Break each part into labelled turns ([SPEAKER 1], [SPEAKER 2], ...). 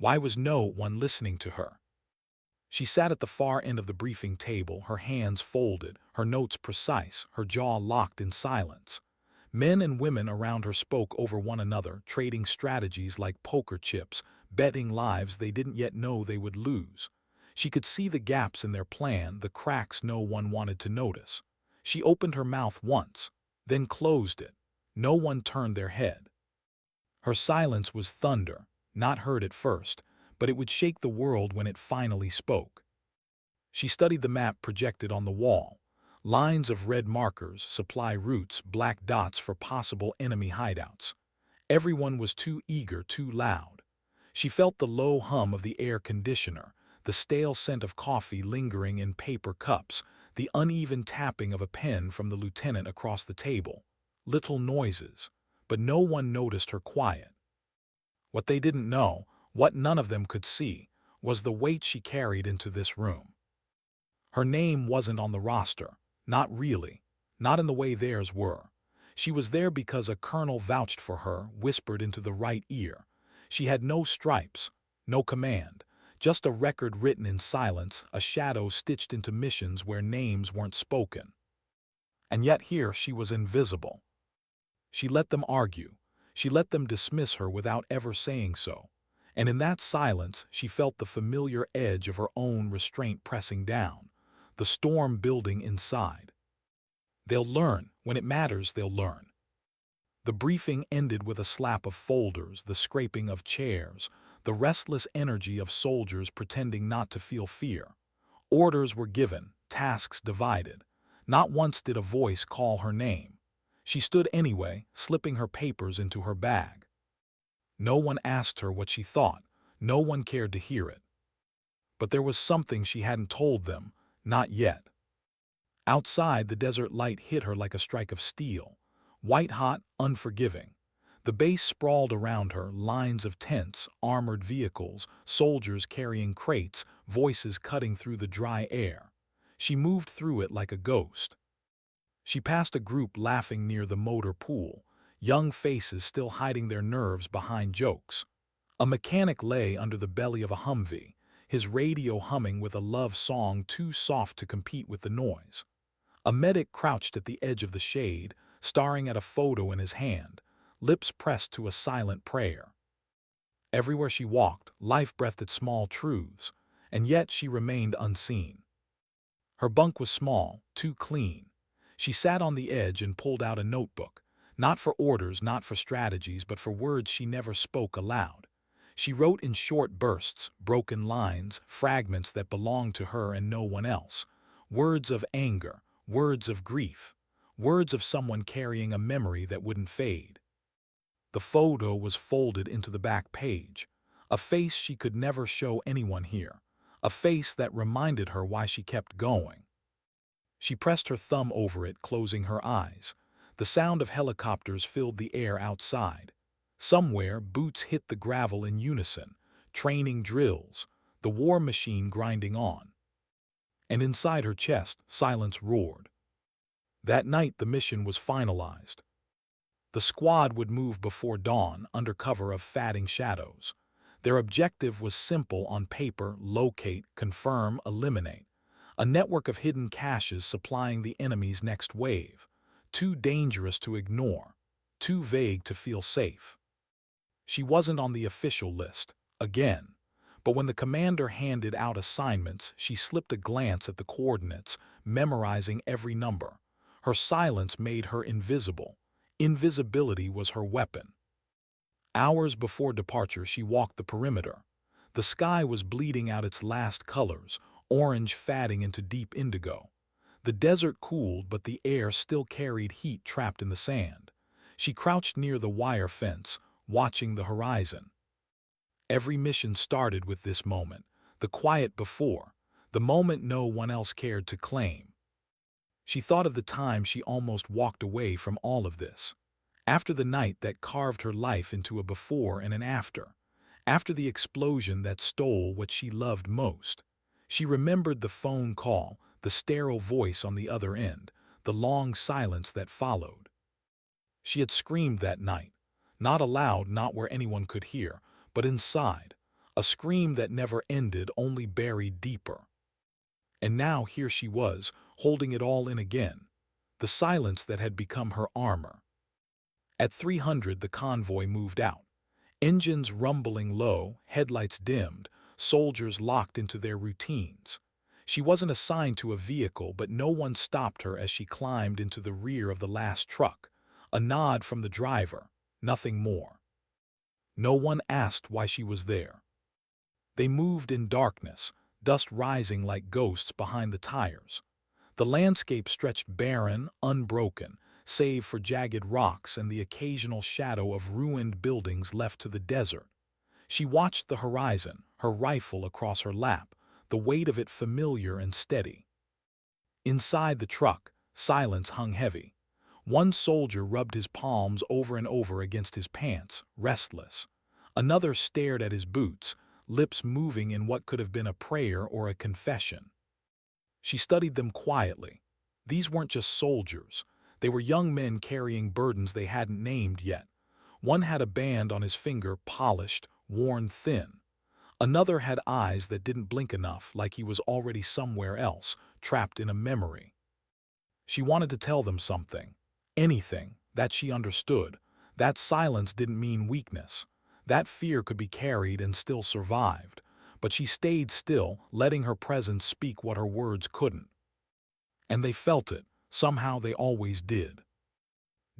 [SPEAKER 1] Why was no one listening to her? She sat at the far end of the briefing table, her hands folded, her notes precise, her jaw locked in silence. Men and women around her spoke over one another, trading strategies like poker chips, betting lives they didn't yet know they would lose. She could see the gaps in their plan, the cracks no one wanted to notice. She opened her mouth once, then closed it. No one turned their head. Her silence was thunder, not heard at first, but it would shake the world when it finally spoke. She studied the map projected on the wall. Lines of red markers, supply routes, black dots for possible enemy hideouts. Everyone was too eager, too loud. She felt the low hum of the air conditioner, the stale scent of coffee lingering in paper cups, the uneven tapping of a pen from the lieutenant across the table. Little noises, but no one noticed her quiet. What they didn't know, what none of them could see, was the weight she carried into this room. Her name wasn't on the roster, not really, not in the way theirs were. She was there because a colonel vouched for her, whispered into the right ear. She had no stripes, no command, just a record written in silence, a shadow stitched into missions where names weren't spoken. And yet here she was invisible. She let them argue. She let them dismiss her without ever saying so. And in that silence, she felt the familiar edge of her own restraint pressing down, the storm building inside. They'll learn. When it matters, they'll learn. The briefing ended with a slap of folders, the scraping of chairs, the restless energy of soldiers pretending not to feel fear. Orders were given, tasks divided. Not once did a voice call her name. She stood anyway, slipping her papers into her bag. No one asked her what she thought. No one cared to hear it. But there was something she hadn't told them, not yet. Outside, the desert light hit her like a strike of steel. White-hot, unforgiving. The base sprawled around her, lines of tents, armored vehicles, soldiers carrying crates, voices cutting through the dry air. She moved through it like a ghost. She passed a group laughing near the motor pool, young faces still hiding their nerves behind jokes. A mechanic lay under the belly of a Humvee, his radio humming with a love song too soft to compete with the noise. A medic crouched at the edge of the shade, staring at a photo in his hand, lips pressed to a silent prayer. Everywhere she walked, life breathed its small truths, and yet she remained unseen. Her bunk was small, too clean. She sat on the edge and pulled out a notebook, not for orders, not for strategies, but for words she never spoke aloud. She wrote in short bursts, broken lines, fragments that belonged to her and no one else. Words of anger, words of grief, words of someone carrying a memory that wouldn't fade. The photo was folded into the back page, a face she could never show anyone here, a face that reminded her why she kept going. She pressed her thumb over it, closing her eyes. The sound of helicopters filled the air outside. Somewhere, boots hit the gravel in unison, training drills, the war machine grinding on. And inside her chest, silence roared. That night, the mission was finalized. The squad would move before dawn under cover of fatting shadows. Their objective was simple on paper: locate, confirm, eliminate. A network of hidden caches supplying the enemy's next wave. Too dangerous to ignore, too vague to feel safe. She wasn't on the official list, again. But when the commander handed out assignments, she slipped a glance at the coordinates, memorizing every number. Her silence made her invisible. Invisibility was her weapon. Hours before departure, she walked the perimeter. The sky was bleeding out its last colors, orange fading into deep indigo. The desert cooled, but the air still carried heat trapped in the sand. She crouched near the wire fence, watching the horizon. Every mission started with this moment, the quiet before, the moment no one else cared to claim. She thought of the time she almost walked away from all of this. After the night that carved her life into a before and an after. After the explosion that stole what she loved most. She remembered the phone call, the sterile voice on the other end, the long silence that followed. She had screamed that night, not aloud, not where anyone could hear, but inside, a scream that never ended, only buried deeper. And now here she was, holding it all in again, the silence that had become her armor. At 300, the convoy moved out. Engines rumbling low, headlights dimmed, soldiers locked into their routines. She wasn't assigned to a vehicle, but no one stopped her as she climbed into the rear of the last truck. A nod from the driver, nothing more. No one asked why she was there. They moved in darkness, dust rising like ghosts behind the tires. The landscape stretched barren, unbroken, save for jagged rocks and the occasional shadow of ruined buildings left to the desert. She watched the horizon, her rifle across her lap, the weight of it familiar and steady. Inside the truck, silence hung heavy. One soldier rubbed his palms over and over against his pants, restless. Another stared at his boots, lips moving in what could have been a prayer or a confession. She studied them quietly. These weren't just soldiers. They were young men carrying burdens they hadn't named yet. One had a band on his finger, polished, worn thin. Another had eyes that didn't blink enough, like he was already somewhere else, trapped in a memory. She wanted to tell them something. Anything, that she understood. That silence didn't mean weakness. That fear could be carried and still survived. But she stayed still, letting her presence speak what her words couldn't. And they felt it. Somehow they always did.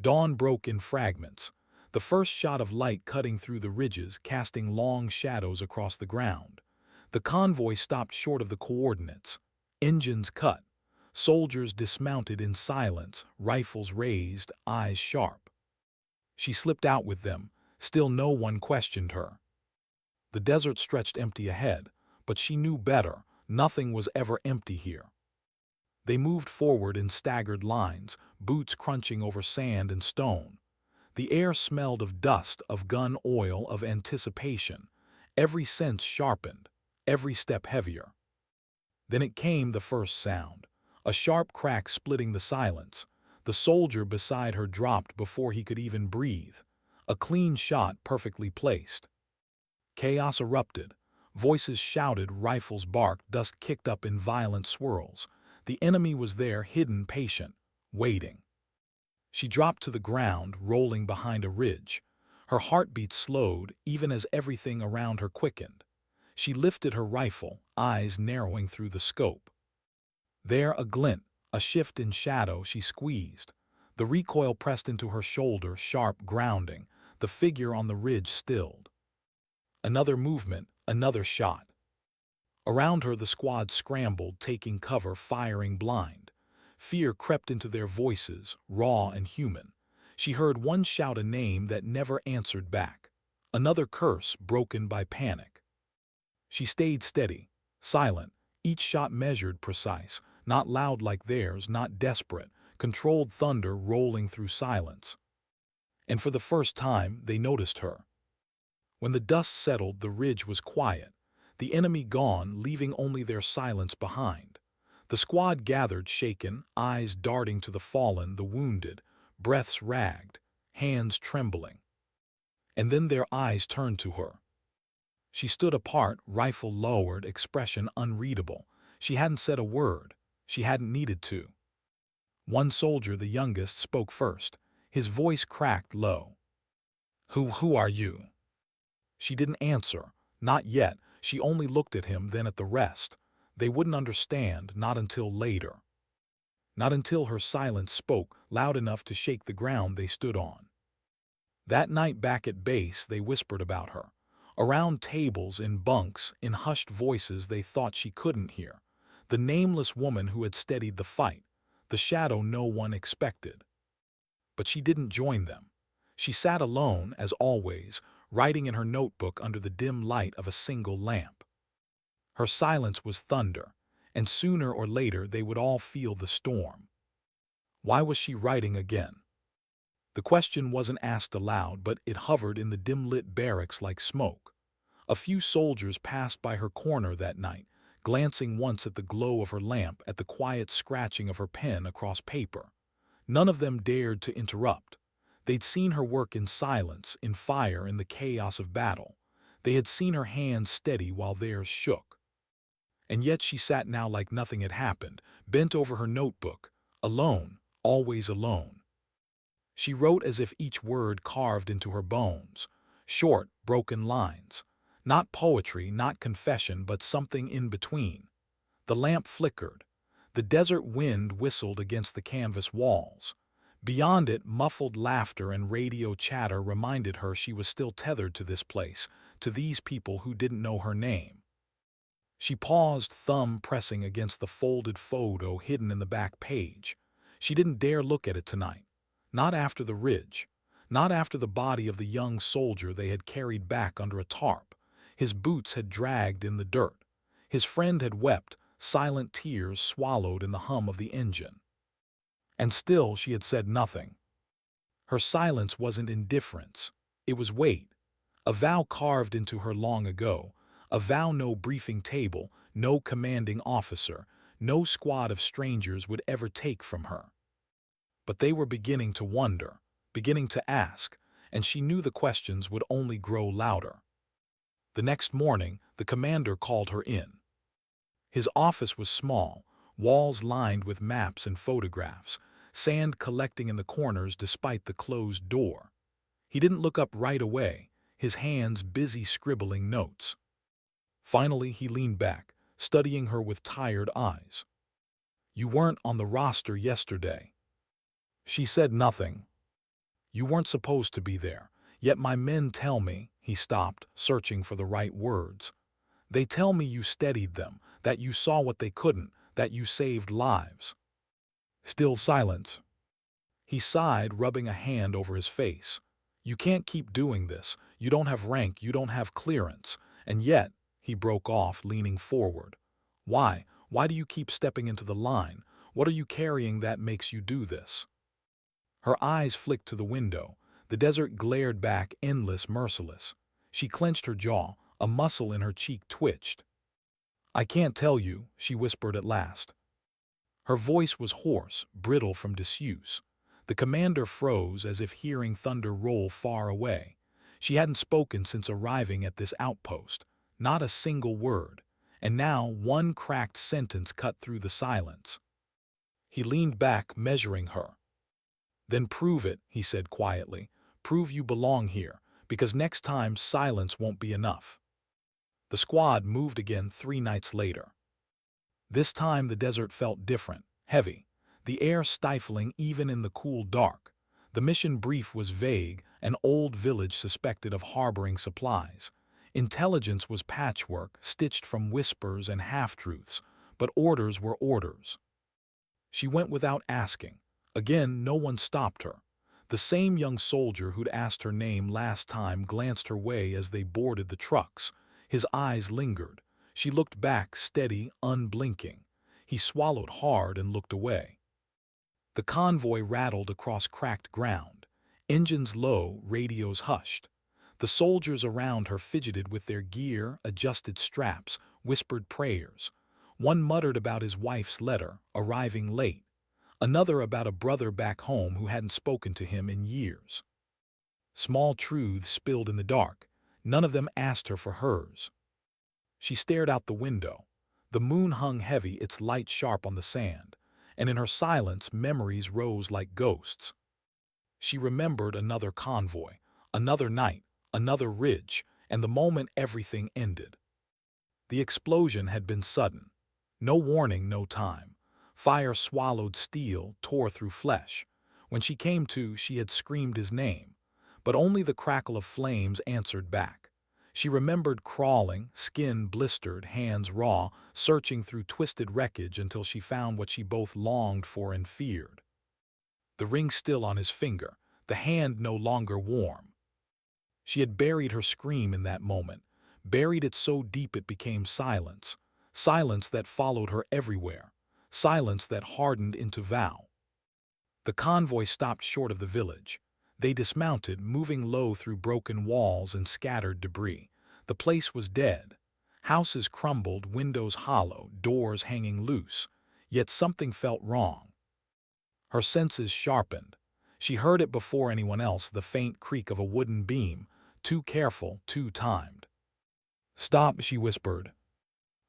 [SPEAKER 1] Dawn broke in fragments. The first shot of light cutting through the ridges, casting long shadows across the ground. The convoy stopped short of the coordinates. Engines cut. Soldiers dismounted in silence, rifles raised, eyes sharp. She slipped out with them. Still no one questioned her. The desert stretched empty ahead, but she knew better. Nothing was ever empty here. They moved forward in staggered lines, boots crunching over sand and stone. The air smelled of dust, of gun oil, of anticipation. Every sense sharpened, every step heavier. Then it came, the first sound. A sharp crack splitting the silence. The soldier beside her dropped before he could even breathe. A clean shot, perfectly placed. Chaos erupted. Voices shouted, rifles barked, dust kicked up in violent swirls. The enemy was there, hidden, patient, waiting. She dropped to the ground, rolling behind a ridge. Her heartbeat slowed, even as everything around her quickened. She lifted her rifle, eyes narrowing through the scope. There, a glint, a shift in shadow. She squeezed. The recoil pressed into her shoulder, sharp, grounding. The figure on the ridge stilled. Another movement, another shot. Around her the squad scrambled, taking cover, firing blind. Fear crept into their voices, raw and human. She heard one shout a name that never answered back. Another curse, broken by panic. She stayed steady, silent, each shot measured, precise, not loud like theirs, not desperate, controlled thunder rolling through silence. And for the first time, they noticed her. When the dust settled, the ridge was quiet. The enemy gone, leaving only their silence behind. The squad gathered, shaken, eyes darting to the fallen, the wounded, breaths ragged, hands trembling. And then their eyes turned to her. She stood apart, rifle lowered, expression unreadable. She hadn't said a word. She hadn't needed to. One soldier, the youngest, spoke first. His voice cracked low. Who are you?" She didn't answer. Not yet. She only looked at him, then at the rest. They wouldn't understand, not until later. Not until her silence spoke, loud enough to shake the ground they stood on. That night back at base, they whispered about her. Around tables, in bunks, in hushed voices they thought she couldn't hear. The nameless woman who had steadied the fight. The shadow no one expected. But she didn't join them. She sat alone, as always, writing in her notebook under the dim light of a single lamp. Her silence was thunder, and sooner or later they would all feel the storm. Why was she writing again? The question wasn't asked aloud, but it hovered in the dim-lit barracks like smoke. A few soldiers passed by her corner that night, glancing once at the glow of her lamp, at the quiet scratching of her pen across paper. None of them dared to interrupt. They'd seen her work in silence, in fire, in the chaos of battle. They had seen her hands steady while theirs shook. And yet she sat now like nothing had happened, bent over her notebook, alone, always alone. She wrote as if each word carved into her bones, short, broken lines. Not poetry, not confession, but something in between. The lamp flickered. The desert wind whistled against the canvas walls. Beyond it, muffled laughter and radio chatter reminded her she was still tethered to this place, to these people who didn't know her name. She paused, thumb pressing against the folded photo hidden in the back page. She didn't dare look at it tonight. Not after the ridge. Not after the body of the young soldier they had carried back under a tarp. His boots had dragged in the dirt. His friend had wept, silent tears swallowed in the hum of the engine. And still she had said nothing. Her silence wasn't indifference. It was weight. A vow carved into her long ago. A vow no briefing table, no commanding officer, no squad of strangers would ever take from her. But they were beginning to wonder, beginning to ask, and she knew the questions would only grow louder. The next morning, the commander called her in. His office was small, walls lined with maps and photographs, sand collecting in the corners despite the closed door. He didn't look up right away, his hands busy scribbling notes. Finally, he leaned back, studying her with tired eyes. "You weren't on the roster yesterday." She said nothing. "You weren't supposed to be there, yet my men tell me," he stopped, searching for the right words. "They tell me you steadied them, that you saw what they couldn't, that you saved lives." Still silence. He sighed, rubbing a hand over his face. "You can't keep doing this. You don't have rank, you don't have clearance. And yet," he broke off, leaning forward. "Why? Why do you keep stepping into the line? What are you carrying that makes you do this?" Her eyes flicked to the window. The desert glared back, endless, merciless. She clenched her jaw. A muscle in her cheek twitched. "I can't tell you," she whispered at last. Her voice was hoarse, brittle from disuse. The commander froze as if hearing thunder roll far away. She hadn't spoken since arriving at this outpost. Not a single word. And now one cracked sentence cut through the silence. He leaned back, measuring her. "Then prove it," he said quietly. "Prove you belong here, because next time silence won't be enough." The squad moved again 3 nights later. This time the desert felt different, heavy, the air stifling even in the cool dark. The mission brief was vague, an old village suspected of harboring supplies. Intelligence was patchwork, stitched from whispers and half-truths, but orders were orders. She went without asking. Again, no one stopped her. The same young soldier who'd asked her name last time glanced her way as they boarded the trucks. His eyes lingered. She looked back, steady, unblinking. He swallowed hard and looked away. The convoy rattled across cracked ground. Engines low, radios hushed. The soldiers around her fidgeted with their gear, adjusted straps, whispered prayers. One muttered about his wife's letter, arriving late. Another about a brother back home who hadn't spoken to him in years. Small truths spilled in the dark. None of them asked her for hers. She stared out the window. The moon hung heavy, its light sharp on the sand, and in her silence memories rose like ghosts. She remembered another convoy, another night, another ridge, and the moment everything ended. The explosion had been sudden. No warning, no time. Fire swallowed steel, tore through flesh. When she came to, she had screamed his name, but only the crackle of flames answered back. She remembered crawling, skin blistered, hands raw, searching through twisted wreckage until she found what she both longed for and feared. The ring still on his finger, the hand no longer warm. She had buried her scream in that moment, buried it so deep it became silence, silence that followed her everywhere, silence that hardened into vow. The convoy stopped short of the village. They dismounted, moving low through broken walls and scattered debris. The place was dead. Houses crumbled, windows hollow, doors hanging loose. Yet something felt wrong. Her senses sharpened. She heard it before anyone else, the faint creak of a wooden beam, too careful, too timed. "Stop," she whispered.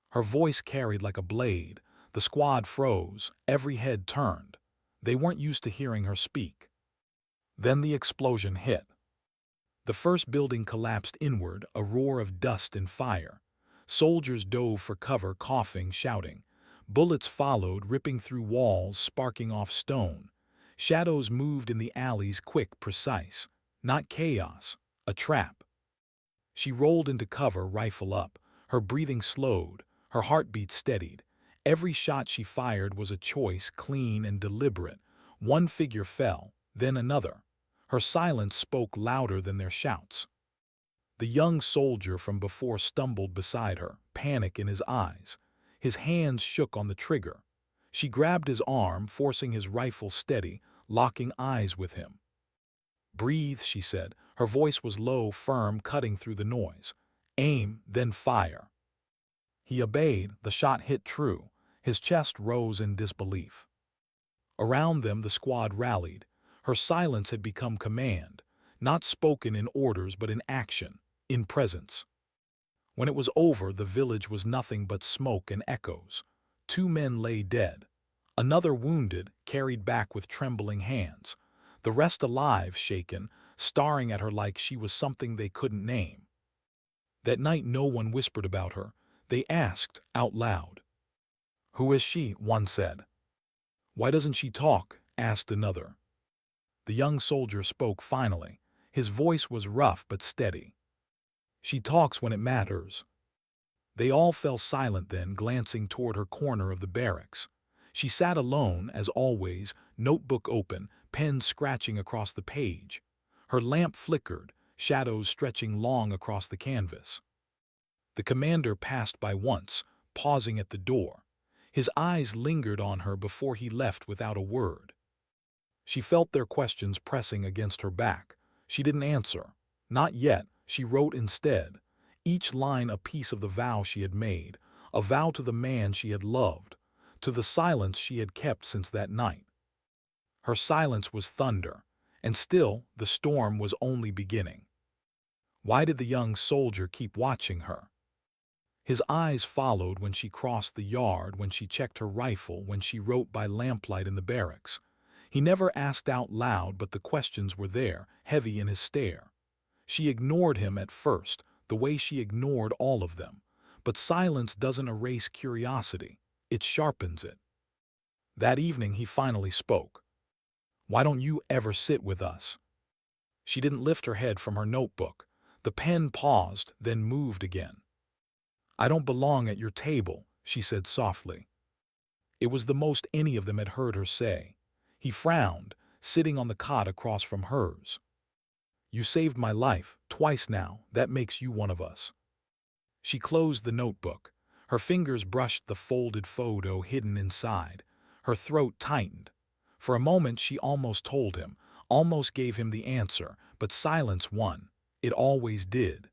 [SPEAKER 1] Her voice carried like a blade. The squad froze, every head turned. They weren't used to hearing her speak. Then the explosion hit. The first building collapsed inward, a roar of dust and fire. Soldiers dove for cover, coughing, shouting. Bullets followed, ripping through walls, sparking off stone. Shadows moved in the alleys, quick, precise. Not chaos, a trap. She rolled into cover, rifle up. Her breathing slowed, her heartbeat steadied. Every shot she fired was a choice, clean and deliberate. One figure fell, then another. Her silence spoke louder than their shouts. The young soldier from before stumbled beside her, panic in his eyes. His hands shook on the trigger. She grabbed his arm, forcing his rifle steady, locking eyes with him. "Breathe," she said. Her voice was low, firm, cutting through the noise. "Aim, then fire." He obeyed. The shot hit true. His chest rose in disbelief. Around them the squad rallied. Her silence had become command, not spoken in orders but in action, in presence. When it was over, the village was nothing but smoke and echoes. 2 men lay dead. Another wounded, carried back with trembling hands. The rest alive, shaken, staring at her like she was something they couldn't name. That night no one whispered about her. They asked, out loud. "Who is she?" one said. "Why doesn't she talk?" asked another. The young soldier spoke finally. His voice was rough but steady. "She talks when it matters." They all fell silent then, glancing toward her corner of the barracks. She sat alone, as always, notebook open, pen scratching across the page. Her lamp flickered, shadows stretching long across the canvas. The commander passed by once, pausing at the door. His eyes lingered on her before he left without a word. She felt their questions pressing against her back. She didn't answer. Not yet. She wrote instead. Each line a piece of the vow she had made, a vow to the man she had loved, to the silence she had kept since that night. Her silence was thunder, and still the storm was only beginning. Why did the young soldier keep watching her? His eyes followed when she crossed the yard, when she checked her rifle, when she wrote by lamplight in the barracks. He never asked out loud, but the questions were there, heavy in his stare. She ignored him at first, the way she ignored all of them. But silence doesn't erase curiosity, it sharpens it. That evening he finally spoke. "Why don't you ever sit with us?" She didn't lift her head from her notebook. The pen paused, then moved again. "I don't belong at your table," she said softly. It was the most any of them had heard her say. He frowned, sitting on the cot across from hers. "You saved my life, twice now. That makes you one of us." She closed the notebook. Her fingers brushed the folded photo hidden inside. Her throat tightened. For a moment she almost told him, almost gave him the answer, but silence won. It always did.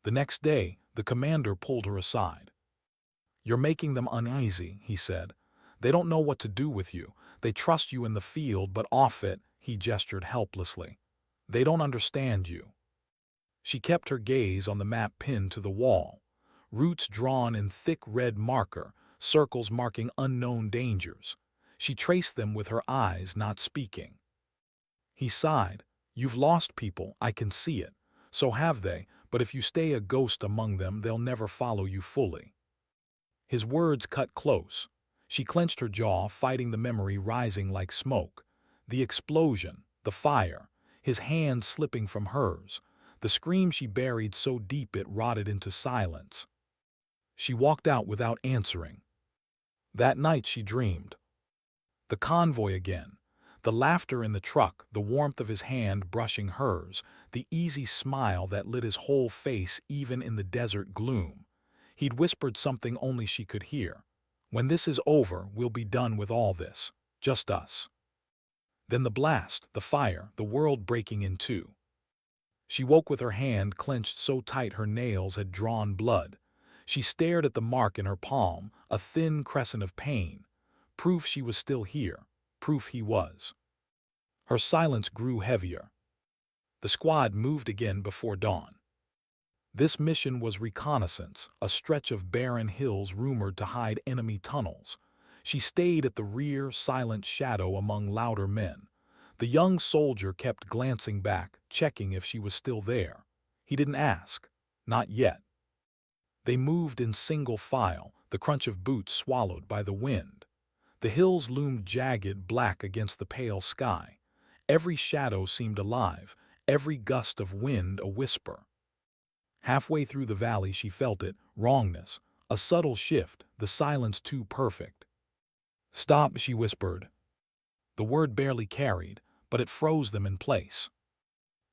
[SPEAKER 1] The next day, the commander pulled her aside. "You're making them uneasy," he said. "They don't know what to do with you. They trust you in the field, but off it," he gestured helplessly. "They don't understand you." She kept her gaze on the map pinned to the wall. Routes drawn in thick red marker, circles marking unknown dangers. She traced them with her eyes, not speaking. He sighed. "You've lost people, I can see it. So have they, but if you stay a ghost among them, they'll never follow you fully." His words cut close. She clenched her jaw, fighting the memory rising like smoke. The explosion, the fire, his hand slipping from hers, the scream she buried so deep it rotted into silence. She walked out without answering. That night she dreamed. The convoy again. The laughter in the truck, the warmth of his hand brushing hers, the easy smile that lit his whole face even in the desert gloom. He'd whispered something only she could hear. "When this is over, we'll be done with all this. Just us." Then the blast, the fire, the world breaking in two. She woke with her hand clenched so tight her nails had drawn blood. She stared at the mark in her palm, a thin crescent of pain. Proof she was still here. Proof he was. Her silence grew heavier. The squad moved again before dawn. This mission was reconnaissance, a stretch of barren hills rumored to hide enemy tunnels. She stayed at the rear, silent shadow among louder men. The young soldier kept glancing back, checking if she was still there. He didn't ask. Not yet. They moved in single file, the crunch of boots swallowed by the wind. The hills loomed jagged black against the pale sky. Every shadow seemed alive, every gust of wind a whisper. Halfway through the valley she felt it, wrongness, a subtle shift, the silence too perfect. "Stop," she whispered. The word barely carried, but it froze them in place.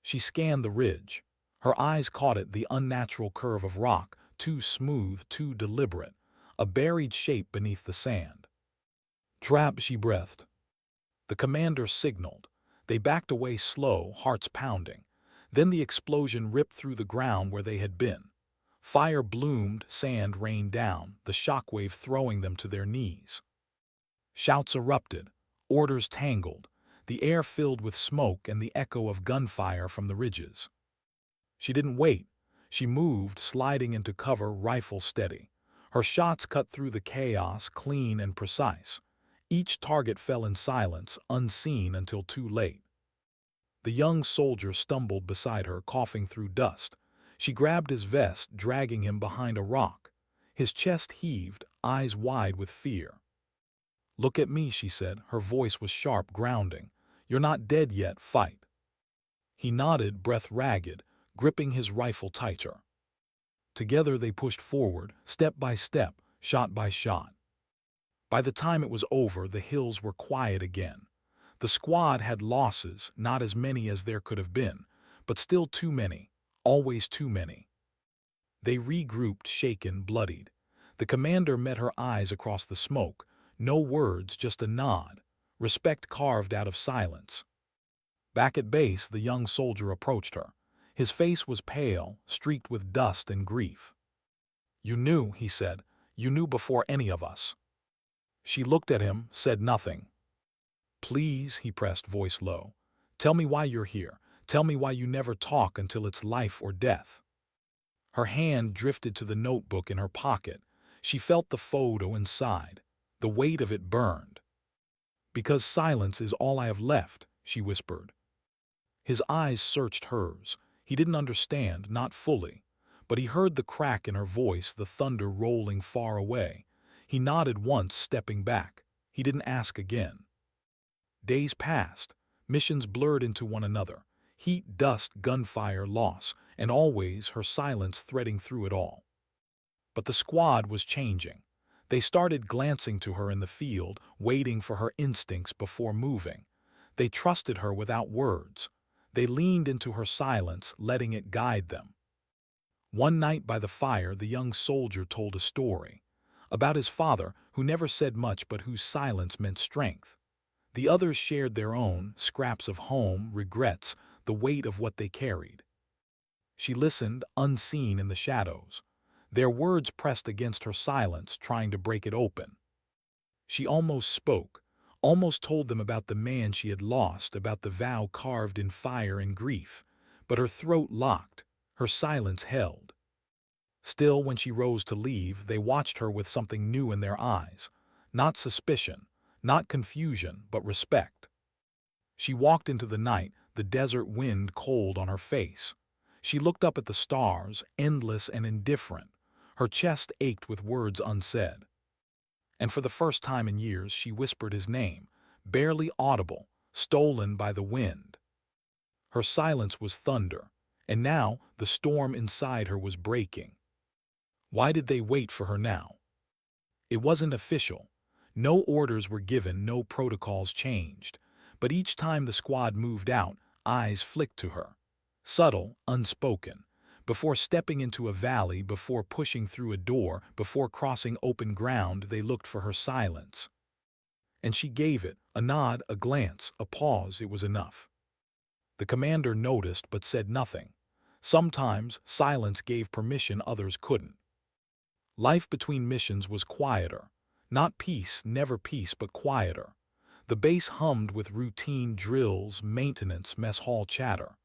[SPEAKER 1] She scanned the ridge. Her eyes caught it, the unnatural curve of rock, too smooth, too deliberate, a buried shape beneath the sand. "Trap," she breathed. The commander signaled. They backed away slow, hearts pounding. Then the explosion ripped through the ground where they had been. Fire bloomed, sand rained down, the shockwave throwing them to their knees. Shouts erupted, orders tangled, the air filled with smoke and the echo of gunfire from the ridges. She didn't wait. She moved, sliding into cover, rifle steady. Her shots cut through the chaos, clean and precise. Each target fell in silence, unseen until too late. The young soldier stumbled beside her, coughing through dust. She grabbed his vest, dragging him behind a rock. His chest heaved, eyes wide with fear. "Look at me," she said. Her voice was sharp, grounding. "You're not dead yet, fight." He nodded, breath ragged, gripping his rifle tighter. Together they pushed forward, step by step, shot by shot. By the time it was over, the hills were quiet again. The squad had losses, not as many as there could have been, but still too many, always too many. They regrouped, shaken, bloodied. The commander met her eyes across the smoke. No words, just a nod. Respect carved out of silence. Back at base, the young soldier approached her. His face was pale, streaked with dust and grief. "You knew," he said. "You knew before any of us." She looked at him, said nothing. "Please," he pressed, voice low. "Tell me why you're here. Tell me why you never talk until it's life or death." Her hand drifted to the notebook in her pocket. She felt the photo inside. The weight of it burned. "Because silence is all I have left," she whispered. His eyes searched hers. He didn't understand, not fully. But he heard the crack in her voice, the thunder rolling far away. He nodded once, stepping back. He didn't ask again. Days passed. Missions blurred into one another. Heat, dust, gunfire, loss, and always her silence threading through it all. But the squad was changing. They started glancing to her in the field, waiting for her instincts before moving. They trusted her without words. They leaned into her silence, letting it guide them. One night by the fire, the young soldier told a story about his father, who never said much but whose silence meant strength. The others shared their own, scraps of home, regrets, the weight of what they carried. She listened, unseen in the shadows. Their words pressed against her silence, trying to break it open. She almost spoke, almost told them about the man she had lost, about the vow carved in fire and grief. But her throat locked, her silence held. Still, when she rose to leave, they watched her with something new in their eyes. Not suspicion, not confusion, but respect. She walked into the night, the desert wind cold on her face. She looked up at the stars, endless and indifferent. Her chest ached with words unsaid. And for the first time in years, she whispered his name, barely audible, stolen by the wind. Her silence was thunder, and now the storm inside her was breaking. Why did they wait for her now? It wasn't official. No orders were given, no protocols changed. But each time the squad moved out, eyes flicked to her. Subtle, unspoken. Before stepping into a valley, before pushing through a door, before crossing open ground, they looked for her silence. And she gave it, a nod, a glance, a pause. It was enough. The commander noticed but said nothing. Sometimes silence gave permission others couldn't. Life between missions was quieter. Not peace, never peace, but quieter. The base hummed with routine drills, maintenance, mess hall chatter.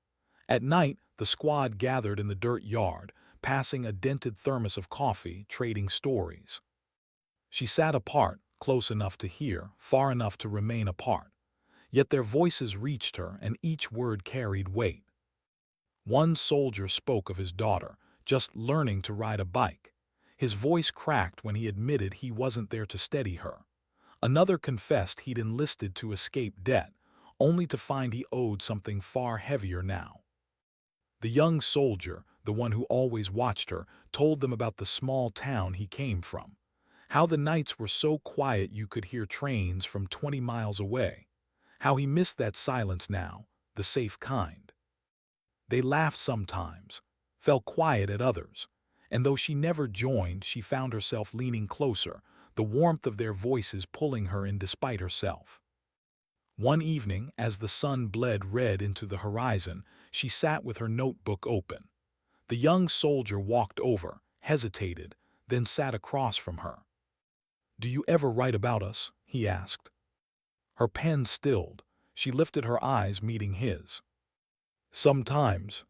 [SPEAKER 1] At night, the squad gathered in the dirt yard, passing a dented thermos of coffee, trading stories. She sat apart, close enough to hear, far enough to remain apart. Yet their voices reached her, and each word carried weight. One soldier spoke of his daughter, just learning to ride a bike. His voice cracked when he admitted he wasn't there to steady her. Another confessed he'd enlisted to escape debt, only to find he owed something far heavier now. The young soldier, the one who always watched her, told them about the small town he came from. How the nights were so quiet you could hear trains from 20 miles away. How he missed that silence now, the safe kind. They laughed sometimes, fell quiet at others, and though she never joined, she found herself leaning closer, the warmth of their voices pulling her in despite herself. One evening, as the sun bled red into the horizon, she sat with her notebook open. The young soldier walked over, hesitated, then sat across from her. "Do you ever write about us?" he asked. Her pen stilled. She lifted her eyes, meeting his. "Sometimes."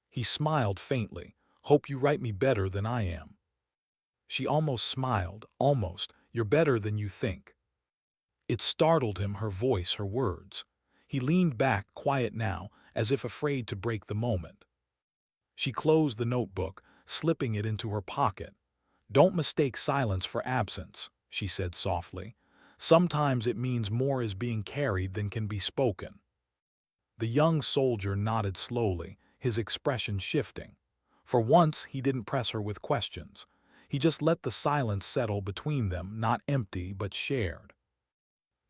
[SPEAKER 1] He smiled faintly. "Hope you write me better than I am." She almost smiled, almost. "You're better than you think." It startled him, her voice, her words. He leaned back, quiet now, as if afraid to break the moment. She closed the notebook, slipping it into her pocket. "Don't mistake silence for absence," she said softly. "Sometimes it means more is being carried than can be spoken." The young soldier nodded slowly, his expression shifting. For once, he didn't press her with questions. He just let the silence settle between them, not empty but shared.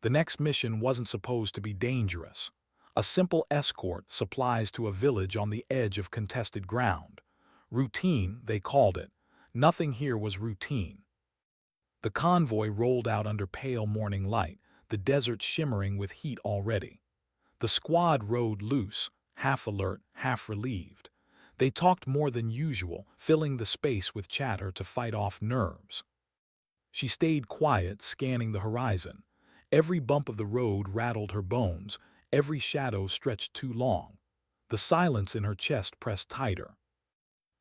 [SPEAKER 1] The next mission wasn't supposed to be dangerous. A simple escort, supplies to a village on the edge of contested ground. Routine, they called it. Nothing here was routine. The convoy rolled out under pale morning light, the desert shimmering with heat already. The squad rode loose, half alert, half relieved. They talked more than usual, filling the space with chatter to fight off nerves. She stayed quiet, scanning the horizon. Every bump of the road rattled her bones, every shadow stretched too long. The silence in her chest pressed tighter.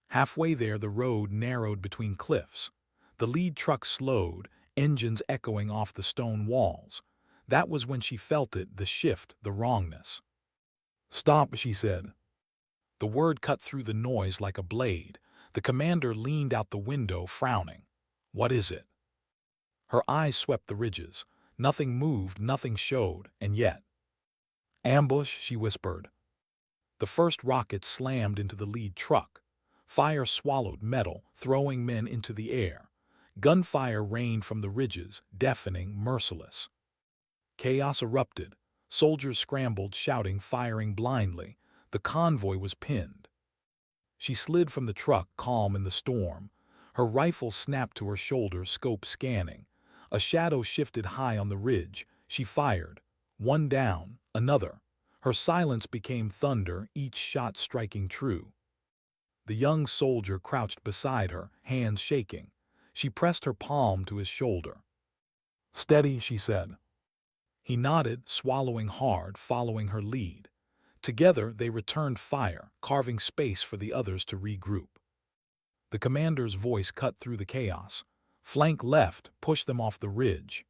[SPEAKER 1] Halfway there, the road narrowed between cliffs. The lead truck slowed, engines echoing off the stone walls. That was when she felt it, the shift, the wrongness. "Stop," she said. The word cut through the noise like a blade. The commander leaned out the window, frowning. "What is it?" Her eyes swept the ridges. Nothing moved, nothing showed, and yet. "Ambush," she whispered. The first rocket slammed into the lead truck. Fire swallowed metal, throwing men into the air. Gunfire rained from the ridges, deafening, merciless. Chaos erupted. Soldiers scrambled, shouting, firing blindly. The convoy was pinned. She slid from the truck, calm in the storm. Her rifle snapped to her shoulder, scope scanning. A shadow shifted high on the ridge. She fired. One down, another. Her silence became thunder, each shot striking true. The young soldier crouched beside her, hands shaking. She pressed her palm to his shoulder. "Steady," she said. He nodded, swallowing hard, following her lead. Together they returned fire, carving space for the others to regroup. The commander's voice cut through the chaos. "Flank left, push them off the ridge."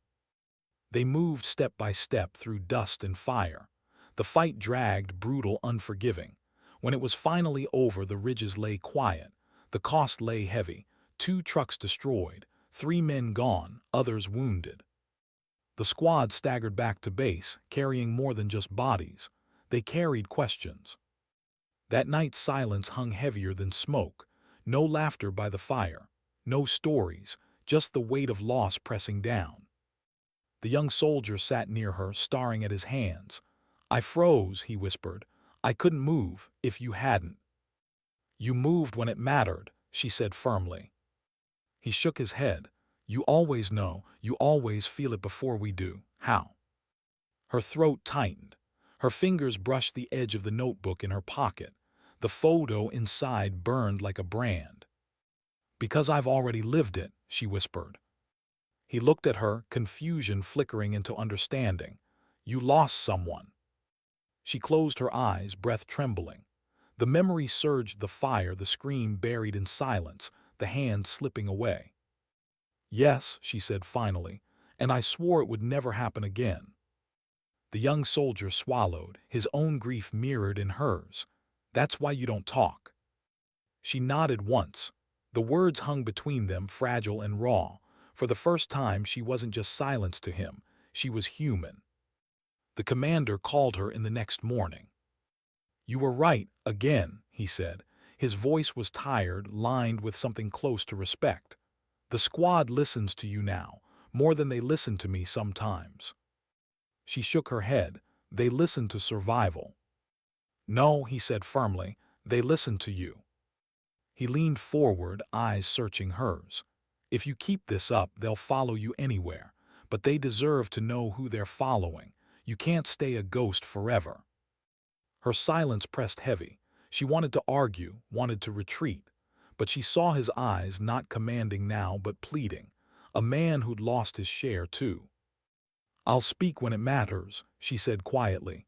[SPEAKER 1] They moved step by step through dust and fire. The fight dragged, brutal, unforgiving. When it was finally over, the ridges lay quiet. The cost lay heavy. 2 trucks destroyed, 3 men gone, others wounded. The squad staggered back to base, carrying more than just bodies. They carried questions. That night silence hung heavier than smoke. No laughter by the fire. No stories, just the weight of loss pressing down. The young soldier sat near her, staring at his hands. "I froze," he whispered. "I couldn't move, if you hadn't." "You moved when it mattered," she said firmly. He shook his head. "You always know, you always feel it before we do. How?" Her throat tightened. Her fingers brushed the edge of the notebook in her pocket. The photo inside burned like a brand. "Because I've already lived it," she whispered. He looked at her, confusion flickering into understanding. "You lost someone." She closed her eyes, breath trembling. The memory surged, the fire, the scream buried in silence, the hand slipping away. "Yes," she said finally, "and I swore it would never happen again." The young soldier swallowed, his own grief mirrored in hers. "That's why you don't talk." She nodded once. The words hung between them, fragile and raw. For the first time, she wasn't just silence to him. She was human. The commander called her in the next morning. "You were right, again," he said. His voice was tired, lined with something close to respect. "The squad listens to you now, more than they listen to me sometimes." She shook her head. "They listen to survival." "No," he said firmly, "they listen to you." He leaned forward, eyes searching hers. "If you keep this up, they'll follow you anywhere. But they deserve to know who they're following. You can't stay a ghost forever." Her silence pressed heavy. She wanted to argue, wanted to retreat. But she saw his eyes, not commanding now, but pleading. A man who'd lost his share, too. "I'll speak when it matters," she said quietly.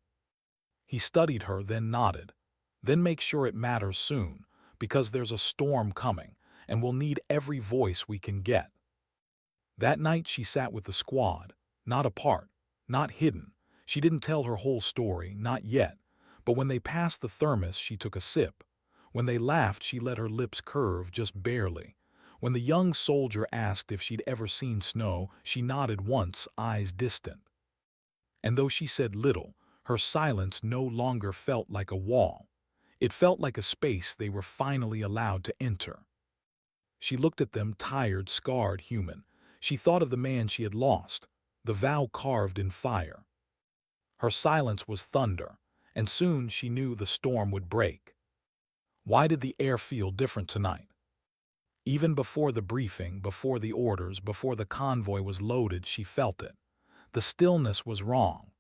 [SPEAKER 1] He studied her, then nodded. "Then make sure it matters soon, because there's a storm coming, and we'll need every voice we can get." That night she sat with the squad, not apart, not hidden. She didn't tell her whole story, not yet. But when they passed the thermos, she took a sip. When they laughed, she let her lips curve, just barely. When the young soldier asked if she'd ever seen snow, she nodded once, eyes distant. And though she said little, her silence no longer felt like a wall. It felt like a space they were finally allowed to enter. She looked at them, tired, scarred, human. She thought of the man she had lost, the vow carved in fire. Her silence was thunder, and soon she knew the storm would break. Why did the air feel different tonight? Even before the briefing, before the orders, before the convoy was loaded, she felt it. The stillness was wrong.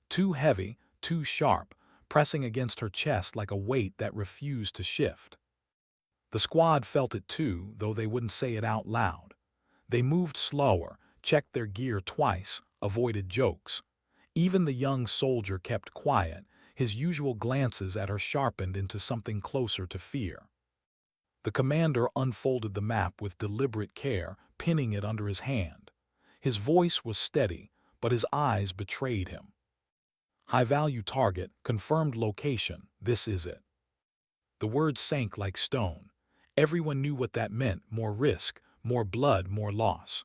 [SPEAKER 1] Too heavy, too sharp, pressing against her chest like a weight that refused to shift. The squad felt it too, though they wouldn't say it out loud. They moved slower, checked their gear twice, avoided jokes. Even the young soldier kept quiet, his usual glances at her sharpened into something closer to fear. The commander unfolded the map with deliberate care, pinning it under his hand. His voice was steady, but his eyes betrayed him. "High-value target, confirmed location, this is it." The words sank like stone. Everyone knew what that meant: more risk, more blood, more loss.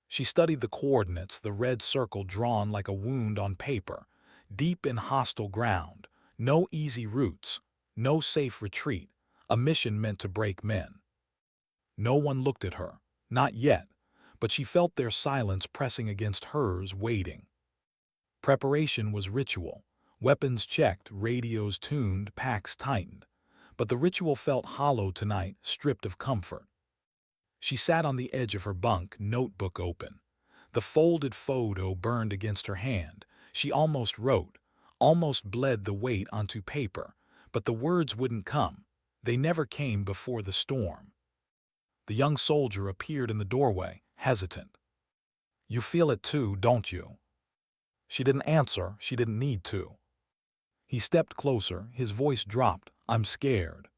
[SPEAKER 1] She studied the coordinates, the red circle drawn like a wound on paper. Deep in hostile ground, no easy routes, no safe retreat, a mission meant to break men. No one looked at her, not yet, but she felt their silence pressing against hers, waiting. Preparation was ritual. Weapons checked, radios tuned, packs tightened. But the ritual felt hollow tonight, stripped of comfort. She sat on the edge of her bunk, notebook open. The folded photo burned against her hand. She almost wrote, almost bled the weight onto paper, but the words wouldn't come. They never came before the storm. The young soldier appeared in the doorway, hesitant. "You feel it too, don't you?" She didn't answer, she didn't need to. He stepped closer, his voice dropped, "I'm scared."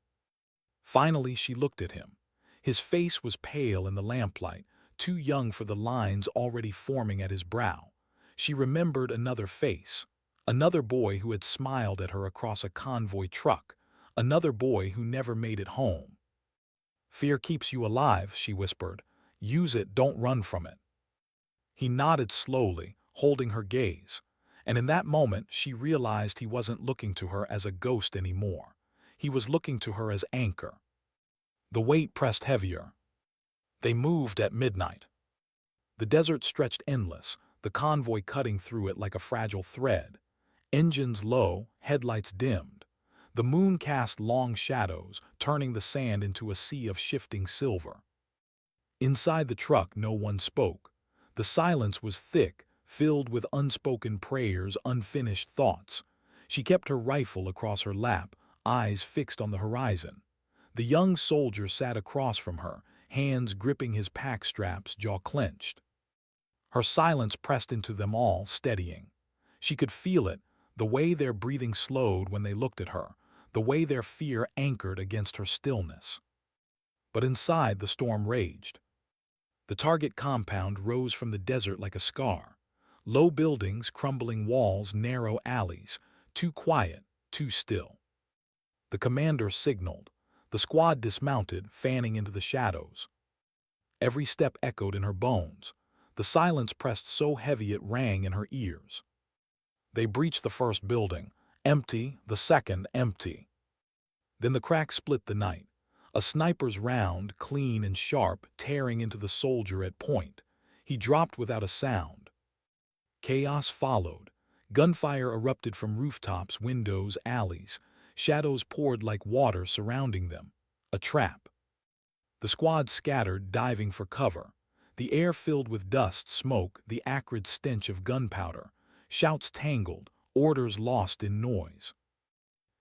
[SPEAKER 1] Finally she looked at him. His face was pale in the lamplight, too young for the lines already forming at his brow. She remembered another face, another boy who had smiled at her across a convoy truck, another boy who never made it home. "Fear keeps you alive," she whispered. "Use it, don't run from it." He nodded slowly, holding her gaze. And in that moment she realized he wasn't looking to her as a ghost anymore. He was looking to her as anchor. The weight pressed heavier. They moved at midnight. The desert stretched endless, the convoy cutting through it like a fragile thread. Engines low, headlights dimmed. The moon cast long shadows, turning the sand into a sea of shifting silver. Inside the truck no one spoke. The silence was thick, filled with unspoken prayers, unfinished thoughts. She kept her rifle across her lap, eyes fixed on the horizon. The young soldier sat across from her, hands gripping his pack straps, jaw clenched. Her silence pressed into them all, steadying. She could feel it, the way their breathing slowed when they looked at her, the way their fear anchored against her stillness. But inside, the storm raged. The target compound rose from the desert like a scar. Low buildings, crumbling walls, narrow alleys, too quiet, too still. The commander signaled. The squad dismounted, fanning into the shadows. Every step echoed in her bones. The silence pressed so heavy it rang in her ears. They breached the first building, empty, the second empty. Then the crack split the night. A sniper's round, clean and sharp, tearing into the soldier at point. He dropped without a sound. Chaos followed. Gunfire erupted from rooftops, windows, alleys. Shadows poured like water surrounding them. A trap. The squad scattered, diving for cover. The air filled with dust, smoke, the acrid stench of gunpowder. Shouts tangled, orders lost in noise.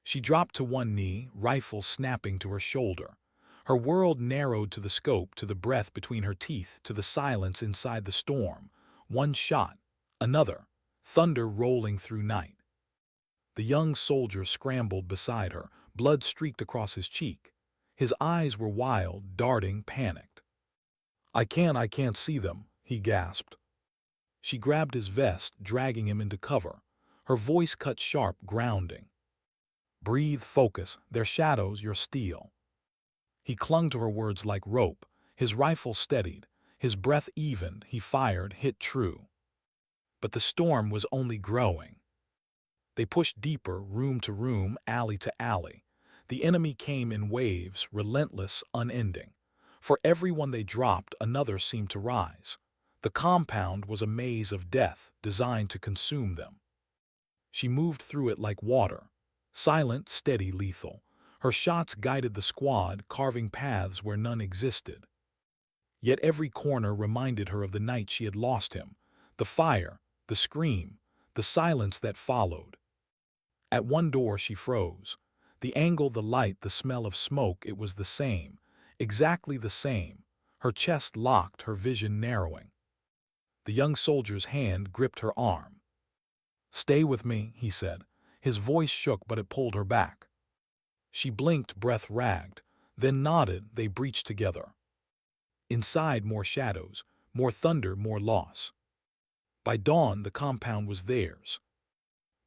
[SPEAKER 1] She dropped to one knee, rifle snapping to her shoulder. Her world narrowed to the scope, to the breath between her teeth, to the silence inside the storm. One shot, another, thunder rolling through night. The young soldier scrambled beside her, blood streaked across his cheek. His eyes were wild, darting, panicked. I can't see them," he gasped. She grabbed his vest, dragging him into cover. Her voice cut sharp, grounding. "Breathe, focus, their shadows, your steel." He clung to her words like rope. His rifle steadied. His breath evened. He fired, hit true. But the storm was only growing. They pushed deeper, room to room, alley to alley. The enemy came in waves, relentless, unending. For every one they dropped, another seemed to rise. The compound was a maze of death, designed to consume them. She moved through it like water. Silent, steady, lethal. Her shots guided the squad, carving paths where none existed. Yet every corner reminded her of the night she had lost him. The fire, the scream, the silence that followed. At one door she froze. The angle, the light, the smell of smoke, it was the same. Exactly the same. Her chest locked, her vision narrowing. The young soldier's hand gripped her arm. "Stay with me," he said. His voice shook, but it pulled her back. She blinked, breath ragged, then nodded. They breached together. Inside, more shadows, more thunder, more loss. By dawn, the compound was theirs.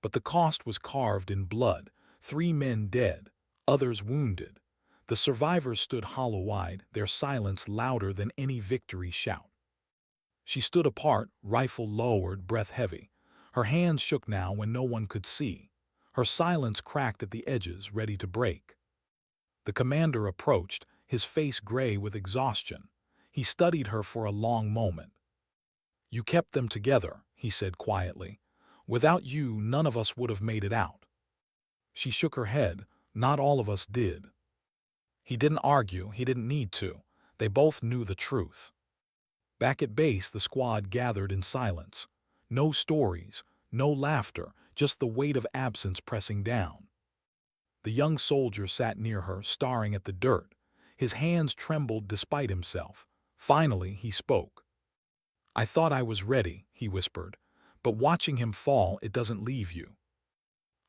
[SPEAKER 1] But the cost was carved in blood. 3 men dead, others wounded. The survivors stood hollow-eyed, their silence louder than any victory shout. She stood apart, rifle lowered, breath heavy. Her hands shook now when no one could see. Her silence cracked at the edges, ready to break. The commander approached, his face gray with exhaustion. He studied her for a long moment. "You kept them together," he said quietly. "Without you, none of us would have made it out." She shook her head. "Not all of us did." He didn't argue, he didn't need to. They both knew the truth. Back at base, the squad gathered in silence. No stories, no laughter, just the weight of absence pressing down. The young soldier sat near her, staring at the dirt. His hands trembled despite himself. Finally, he spoke. "I thought I was ready," he whispered. "But watching him fall, it doesn't leave you."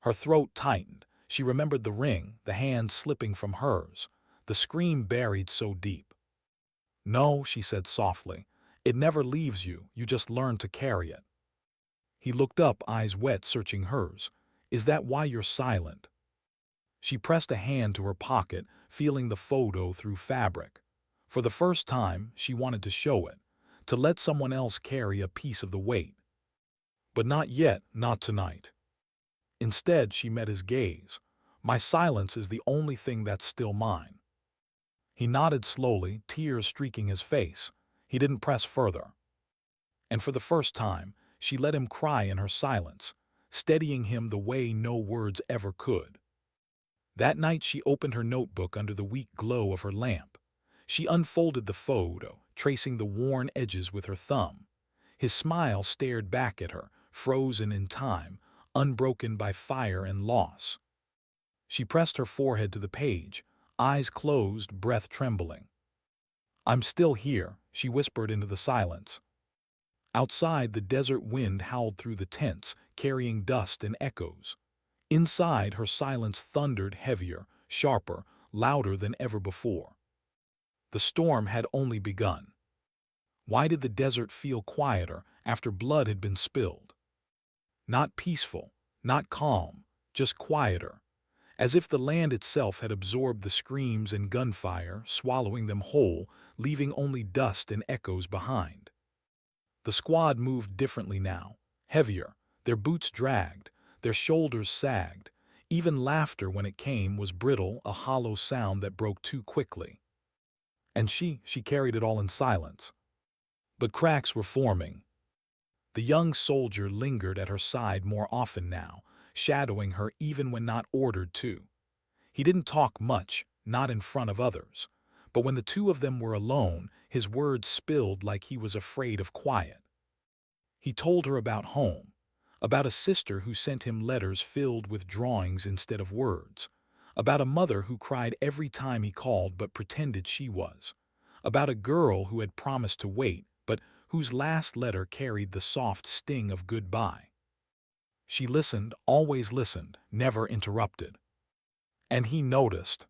[SPEAKER 1] Her throat tightened. She remembered the ring, the hand slipping from hers, the scream buried so deep. "No," she said softly. "It never leaves you, you just learn to carry it." He looked up, eyes wet, searching hers. "Is that why you're silent?" She pressed a hand to her pocket, feeling the photo through fabric. For the first time, she wanted to show it, to let someone else carry a piece of the weight. But not yet, not tonight. Instead, she met his gaze. "My silence is the only thing that's still mine." He nodded slowly, tears streaking his face. He didn't press further. And for the first time, she let him cry in her silence, steadying him the way no words ever could. That night she opened her notebook under the weak glow of her lamp. She unfolded the photo, tracing the worn edges with her thumb. His smile stared back at her, frozen in time, unbroken by fire and loss. She pressed her forehead to the page, eyes closed, breath trembling. "I'm still here," she whispered into the silence. Outside, the desert wind howled through the tents, carrying dust and echoes. Inside, her silence thundered heavier, sharper, louder than ever before. The storm had only begun. Why did the desert feel quieter after blood had been spilled? Not peaceful, not calm, just quieter, as if the land itself had absorbed the screams and gunfire, swallowing them whole, leaving only dust and echoes behind. The squad moved differently now, heavier, their boots dragged, their shoulders sagged. Even laughter, when it came, was brittle, a hollow sound that broke too quickly. And she carried it all in silence. But cracks were forming. The young soldier lingered at her side more often now, shadowing her even when not ordered to. He didn't talk much, not in front of others, but when the two of them were alone, his words spilled like he was afraid of quiet. He told her about home, about a sister who sent him letters filled with drawings instead of words, about a mother who cried every time he called but pretended she was, about a girl who had promised to wait but whose last letter carried the soft sting of goodbye. She listened, always listened, never interrupted. And he noticed.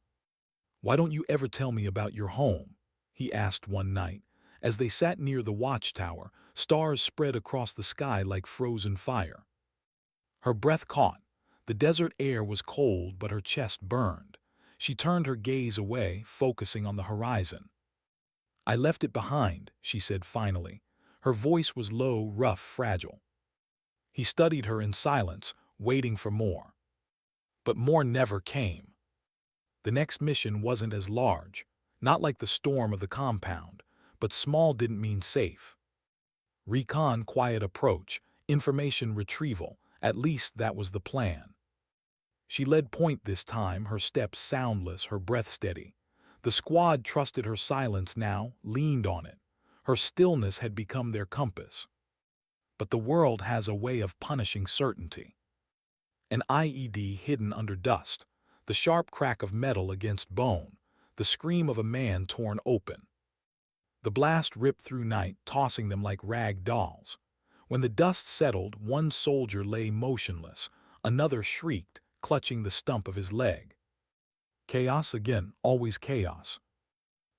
[SPEAKER 1] "Why don't you ever tell me about your home?" he asked one night, as they sat near the watchtower, stars spread across the sky like frozen fire. Her breath caught. The desert air was cold, but her chest burned. She turned her gaze away, focusing on the horizon. "I left it behind," she said finally. Her voice was low, rough, fragile. He studied her in silence, waiting for more. But more never came. The next mission wasn't as large, not like the storm of the compound, but small didn't mean safe. Recon, quiet approach, information retrieval, at least that was the plan. She led point this time, her steps soundless, her breath steady. The squad trusted her silence now, leaned on it. Her stillness had become their compass. But the world has a way of punishing certainty. An IED hidden under dust, the sharp crack of metal against bone, the scream of a man torn open. The blast ripped through night, tossing them like rag dolls. When the dust settled, one soldier lay motionless, another shrieked, clutching the stump of his leg. Chaos again, always chaos.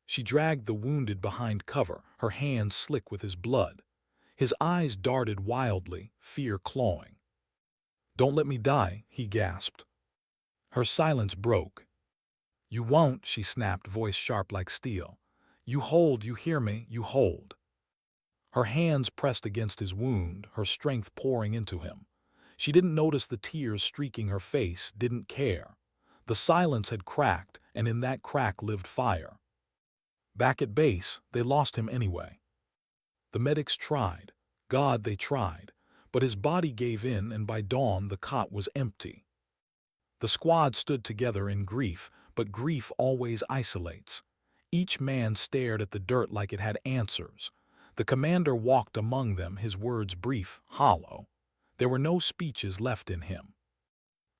[SPEAKER 1] She dragged the wounded behind cover, her hands slick with his blood. His eyes darted wildly, fear clawing. "Don't let me die," he gasped. Her silence broke. "You won't," she snapped, voice sharp like steel. "You hold, you hear me, you hold." Her hands pressed against his wound, her strength pouring into him. She didn't notice the tears streaking her face, didn't care. The silence had cracked, and in that crack lived fire. Back at base, they lost him anyway. The medics tried. God, they tried. But his body gave in, and by dawn the cot was empty. The squad stood together in grief, but grief always isolates. Each man stared at the dirt like it had answers. The commander walked among them, his words brief, hollow. There were no speeches left in him.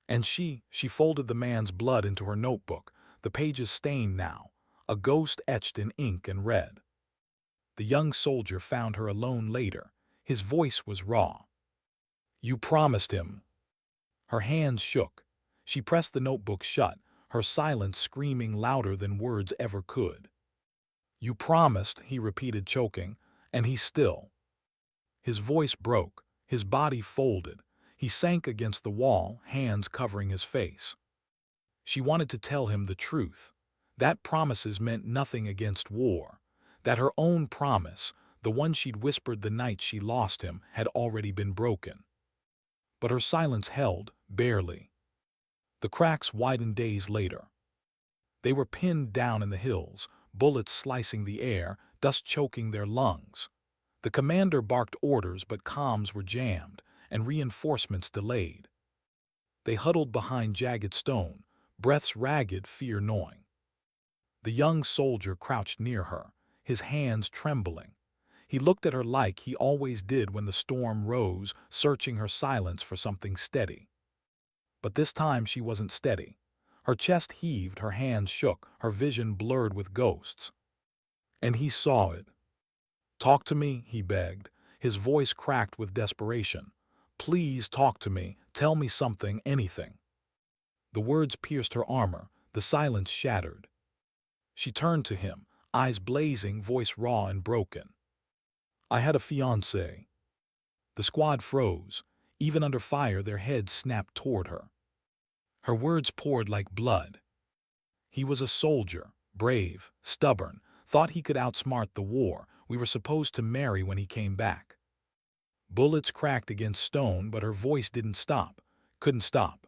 [SPEAKER 1] And she folded the man's blood into her notebook, the pages stained now, a ghost etched in ink and red. The young soldier found her alone later. His voice was raw. "You promised him." Her hands shook. She pressed the notebook shut, her silence screaming louder than words ever could. "You promised," he repeated, choking, and he still. His voice broke, his body folded. He sank against the wall, hands covering his face. She wanted to tell him the truth. That promises meant nothing against war. That her own promise, the one she'd whispered the night she lost him, had already been broken. But her silence held, barely. The cracks widened days later. They were pinned down in the hills, bullets slicing the air, dust choking their lungs. The commander barked orders, but comms were jammed, and reinforcements delayed. They huddled behind jagged stone, breaths ragged, fear gnawing. The young soldier crouched near her, his hands trembling. He looked at her like he always did when the storm rose, searching her silence for something steady. But this time she wasn't steady. Her chest heaved, her hands shook, her vision blurred with ghosts. And he saw it. "Talk to me," he begged, his voice cracked with desperation. "Please talk to me, tell me something, anything." The words pierced her armor, the silence shattered. She turned to him, eyes blazing, voice raw and broken. "I had a fiancé." The squad froze. Even under fire, their heads snapped toward her. Her words poured like blood. "He was a soldier, brave, stubborn, thought he could outsmart the war. We were supposed to marry when he came back." Bullets cracked against stone, but her voice didn't stop, couldn't stop.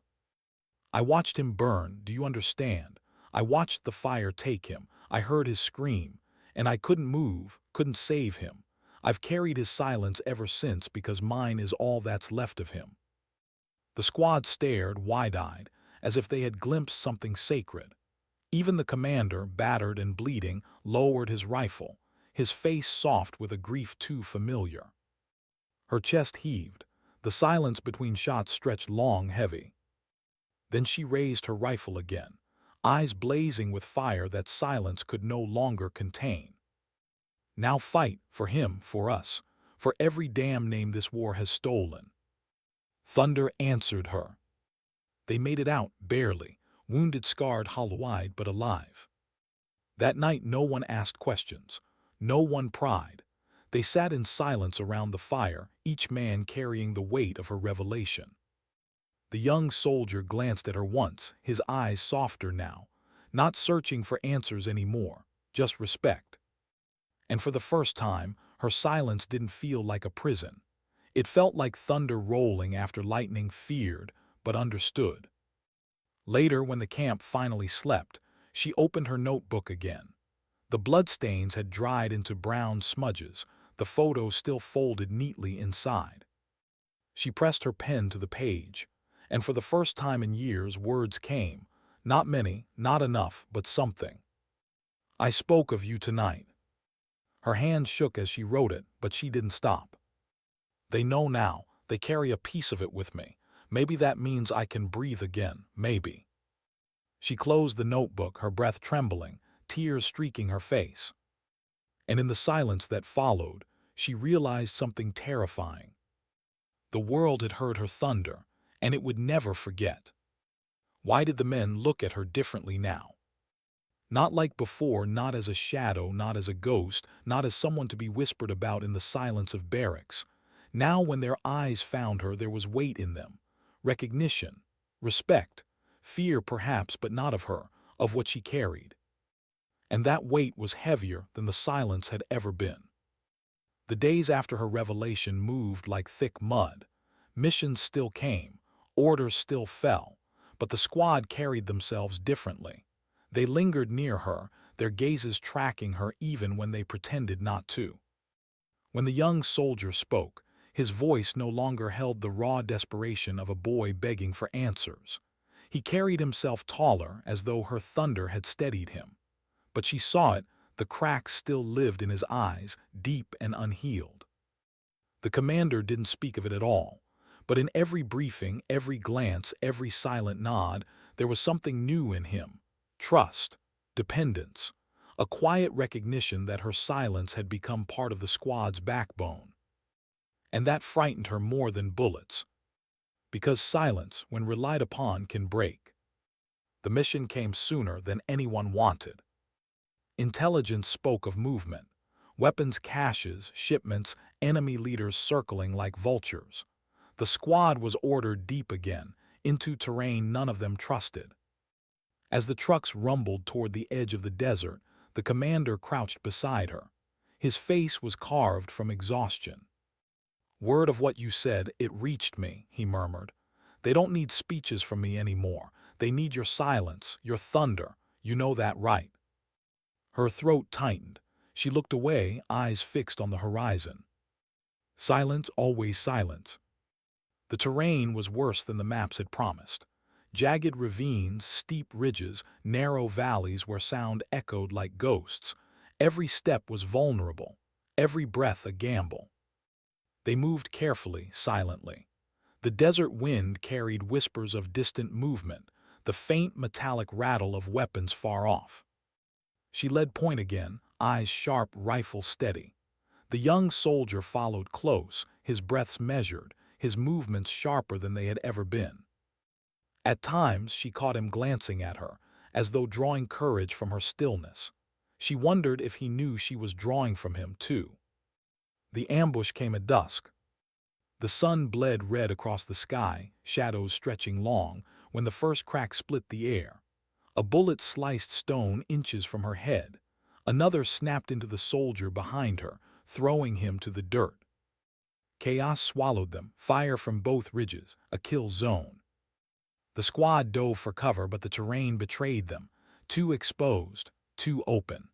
[SPEAKER 1] "I watched him burn, do you understand? I watched the fire take him. I heard his scream, and I couldn't move, couldn't save him. I've carried his silence ever since because mine is all that's left of him." The squad stared, wide-eyed, as if they had glimpsed something sacred. Even the commander, battered and bleeding, lowered his rifle, his face soft with a grief too familiar. Her chest heaved. The silence between shots stretched long, heavy. Then she raised her rifle again, eyes blazing with fire that silence could no longer contain. "Now fight, for him, for us, for every damn name this war has stolen." Thunder answered her. They made it out, barely, wounded, scarred, hollow-eyed, but alive. That night no one asked questions, no one pried. They sat in silence around the fire, each man carrying the weight of her revelation. The young soldier glanced at her once, his eyes softer now, not searching for answers anymore, just respect. And for the first time, her silence didn't feel like a prison. It felt like thunder rolling after lightning, feared, but understood. Later, when the camp finally slept, she opened her notebook again. The bloodstains had dried into brown smudges, the photos still folded neatly inside. She pressed her pen to the page, and for the first time in years words came. Not many, not enough, but something. "I spoke of you tonight." Her hand shook as she wrote it, but she didn't stop. "They know now, they carry a piece of it with me. Maybe that means I can breathe again, maybe." She closed the notebook, her breath trembling, tears streaking her face. And in the silence that followed, she realized something terrifying. The world had heard her thunder, and it would never forget. Why did the men look at her differently now? Not like before, not as a shadow, not as a ghost, not as someone to be whispered about in the silence of barracks. Now when their eyes found her, there was weight in them. Recognition, respect, fear perhaps, but not of her, of what she carried. And that weight was heavier than the silence had ever been. The days after her revelation moved like thick mud. Missions still came, orders still fell, but the squad carried themselves differently. They lingered near her, their gazes tracking her even when they pretended not to. When the young soldier spoke, his voice no longer held the raw desperation of a boy begging for answers. He carried himself taller, as though her thunder had steadied him. But she saw it, the cracks still lived in his eyes, deep and unhealed. The commander didn't speak of it at all, but in every briefing, every glance, every silent nod, there was something new in him. Trust, dependence, a quiet recognition that her silence had become part of the squad's backbone. And that frightened her more than bullets. Because silence, when relied upon, can break. The mission came sooner than anyone wanted. Intelligence spoke of movement, weapons caches, shipments, enemy leaders circling like vultures. The squad was ordered deep again, into terrain none of them trusted. As the trucks rumbled toward the edge of the desert, the commander crouched beside her. His face was carved from exhaustion. "Word of what you said, it reached me," he murmured. "They don't need speeches from me anymore. They need your silence, your thunder. You know that, right?" Her throat tightened. She looked away, eyes fixed on the horizon. Silence, always silence. The terrain was worse than the maps had promised. Jagged ravines, steep ridges, narrow valleys where sound echoed like ghosts. Every step was vulnerable, every breath a gamble. They moved carefully, silently. The desert wind carried whispers of distant movement, the faint metallic rattle of weapons far off. She led point again, eyes sharp, rifle steady. The young soldier followed close, his breaths measured, his movements sharper than they had ever been. At times she caught him glancing at her, as though drawing courage from her stillness. She wondered if he knew she was drawing from him, too. The ambush came at dusk. The sun bled red across the sky, shadows stretching long, when the first crack split the air. A bullet sliced stone inches from her head. Another snapped into the soldier behind her, throwing him to the dirt. Chaos swallowed them, fire from both ridges, a kill zone. The squad dove for cover, but the terrain betrayed them, too exposed, too open.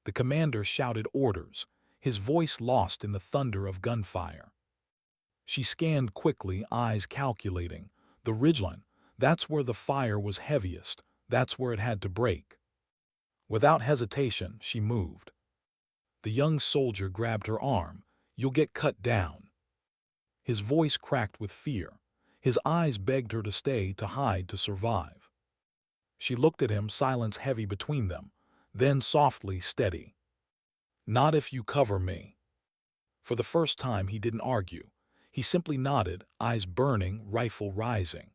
[SPEAKER 1] The commander shouted orders, his voice lost in the thunder of gunfire. She scanned quickly, eyes calculating. The ridgeline, that's where the fire was heaviest, that's where it had to break. Without hesitation, she moved. The young soldier grabbed her arm. "You'll get cut down." His voice cracked with fear. His eyes begged her to stay, to hide, to survive. She looked at him, silence heavy between them. Then softly, steady. "Not if you cover me." For the first time he didn't argue. He simply nodded, eyes burning, rifle rising.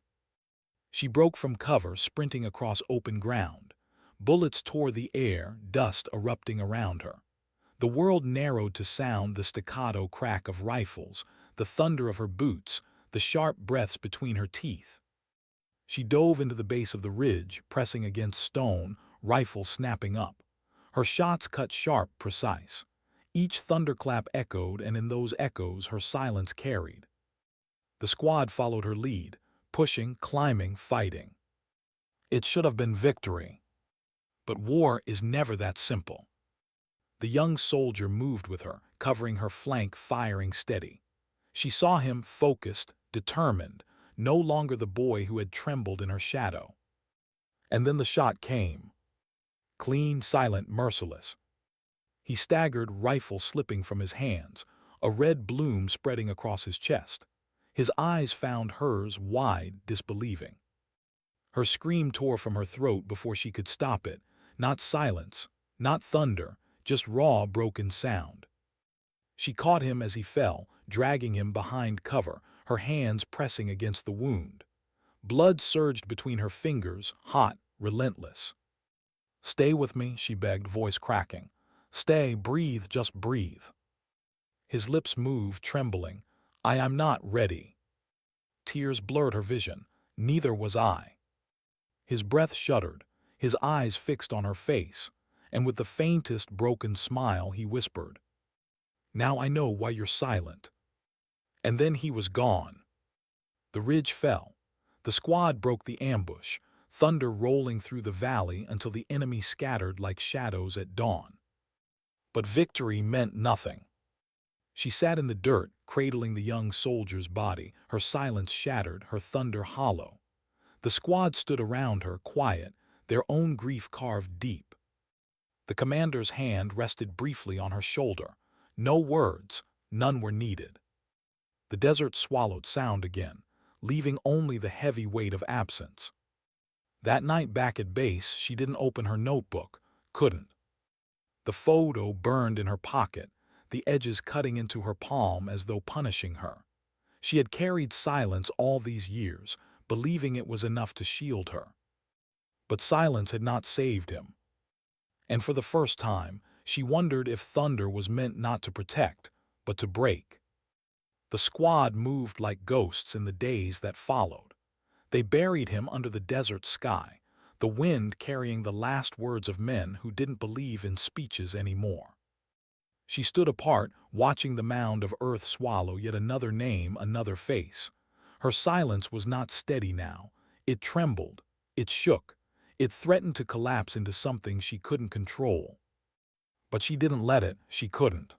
[SPEAKER 1] She broke from cover, sprinting across open ground. Bullets tore the air, dust erupting around her. The world narrowed to sound, the staccato crack of rifles, the thunder of her boots, the sharp breaths between her teeth. She dove into the base of the ridge, pressing against stone, rifle snapping up. Her shots cut sharp, precise. Each thunderclap echoed, and in those echoes her silence carried. The squad followed her lead, pushing, climbing, fighting. It should have been victory. But war is never that simple. The young soldier moved with her, covering her flank, firing steady. She saw him, focused, determined, no longer the boy who had trembled in her shadow. And then the shot came. Clean, silent, merciless. He staggered, rifle slipping from his hands, a red bloom spreading across his chest. His eyes found hers, wide, disbelieving. Her scream tore from her throat before she could stop it. Not silence, not thunder, just raw, broken sound. She caught him as he fell, dragging him behind cover, her hands pressing against the wound. Blood surged between her fingers, hot, relentless. "Stay with me," she begged, voice cracking. "Stay, breathe, just breathe." His lips moved, trembling. I'm not ready." Tears blurred her vision. Neither was I. His breath shuddered, his eyes fixed on her face, and with the faintest broken smile he whispered, "Now I know why you're silent." And then he was gone. The ridge fell. The squad broke the ambush, thunder rolling through the valley until the enemy scattered like shadows at dawn. But victory meant nothing. She sat in the dirt, cradling the young soldier's body, her silence shattered, her thunder hollow. The squad stood around her, quiet, their own grief carved deep. The commander's hand rested briefly on her shoulder. No words, none were needed. The desert swallowed sound again, leaving only the heavy weight of absence. That night back at base, she didn't open her notebook, couldn't. The photo burned in her pocket, the edges cutting into her palm as though punishing her. She had carried silence all these years, believing it was enough to shield her. But silence had not saved him. And for the first time, she wondered if thunder was meant not to protect, but to break. The squad moved like ghosts in the days that followed. They buried him under the desert sky, the wind carrying the last words of men who didn't believe in speeches anymore. She stood apart, watching the mound of earth swallow yet another name, another face. Her silence was not steady now. It trembled, it shook, it threatened to collapse into something she couldn't control. But she didn't let it, she couldn't.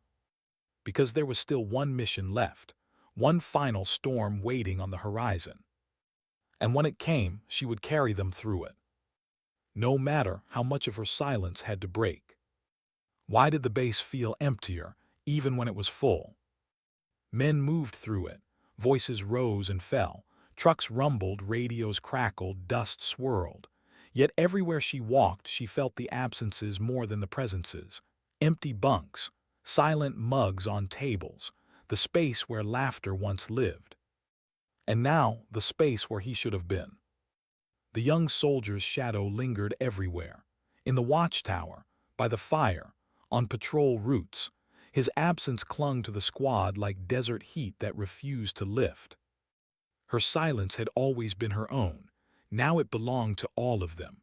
[SPEAKER 1] Because there was still one mission left, one final storm waiting on the horizon. And when it came, she would carry them through it. No matter how much of her silence had to break. Why did the base feel emptier, even when it was full? Men moved through it, voices rose and fell, trucks rumbled, radios crackled, dust swirled. Yet everywhere she walked, she felt the absences more than the presences. Empty bunks, silent mugs on tables, the space where laughter once lived. And now, the space where he should have been. The young soldier's shadow lingered everywhere. In the watchtower, by the fire, on patrol routes. His absence clung to the squad like desert heat that refused to lift. Her silence had always been her own. Now it belonged to all of them.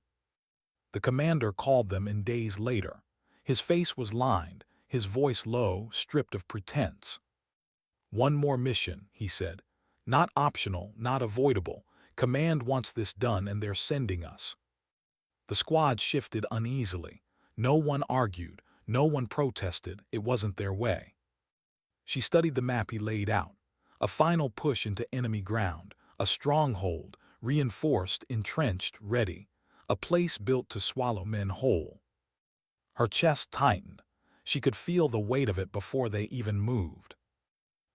[SPEAKER 1] The commander called them in days later. His face was lined, his voice low, stripped of pretense. "One more mission," he said. "Not optional, not avoidable. Command wants this done and they're sending us." The squad shifted uneasily. No one argued, no one protested. It wasn't their way. She studied the map he laid out. A final push into enemy ground, a stronghold, reinforced, entrenched, ready. A place built to swallow men whole. Her chest tightened. She could feel the weight of it before they even moved.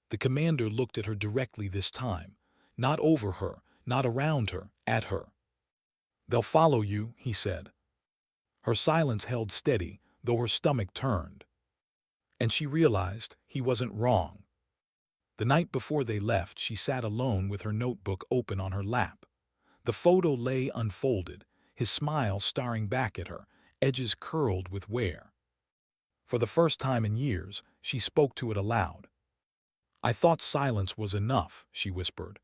[SPEAKER 1] The commander looked at her directly this time. Not over her, not around her, at her. "They'll follow you," he said. Her silence held steady, though her stomach turned. And she realized he wasn't wrong. The night before they left, she sat alone with her notebook open on her lap. The photo lay unfolded, his smile staring back at her, edges curled with wear. For the first time in years, she spoke to it aloud. "I thought silence was enough," she whispered.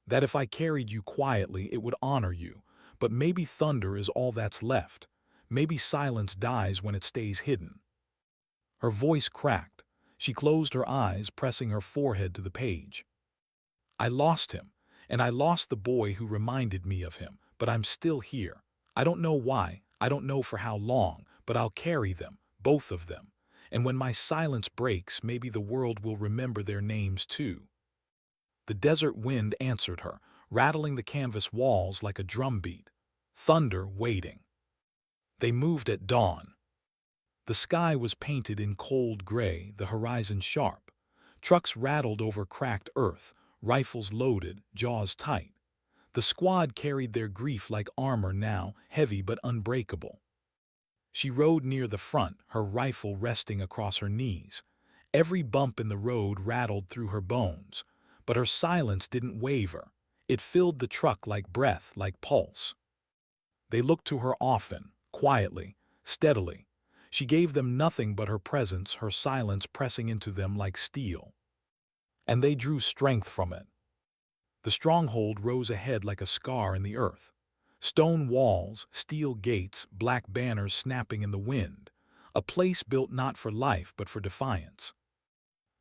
[SPEAKER 1] "That if I carried you quietly, it would honor you. But maybe thunder is all that's left. Maybe silence dies when it stays hidden." Her voice cracked. She closed her eyes, pressing her forehead to the page. "I lost him, and I lost the boy who reminded me of him, but I'm still here. I don't know why, I don't know for how long, but I'll carry them, both of them. And when my silence breaks, maybe the world will remember their names too." The desert wind answered her, rattling the canvas walls like a drumbeat. Thunder waiting. They moved at dawn. The sky was painted in cold gray, the horizon sharp. Trucks rattled over cracked earth, rifles loaded, jaws tight. The squad carried their grief like armor now, heavy but unbreakable. She rode near the front, her rifle resting across her knees. Every bump in the road rattled through her bones, but her silence didn't waver. It filled the truck like breath, like pulse. They looked to her often, quietly, steadily. She gave them nothing but her presence, her silence pressing into them like steel. And they drew strength from it. The stronghold rose ahead like a scar in the earth. Stone walls, steel gates, black banners snapping in the wind. A place built not for life but for defiance.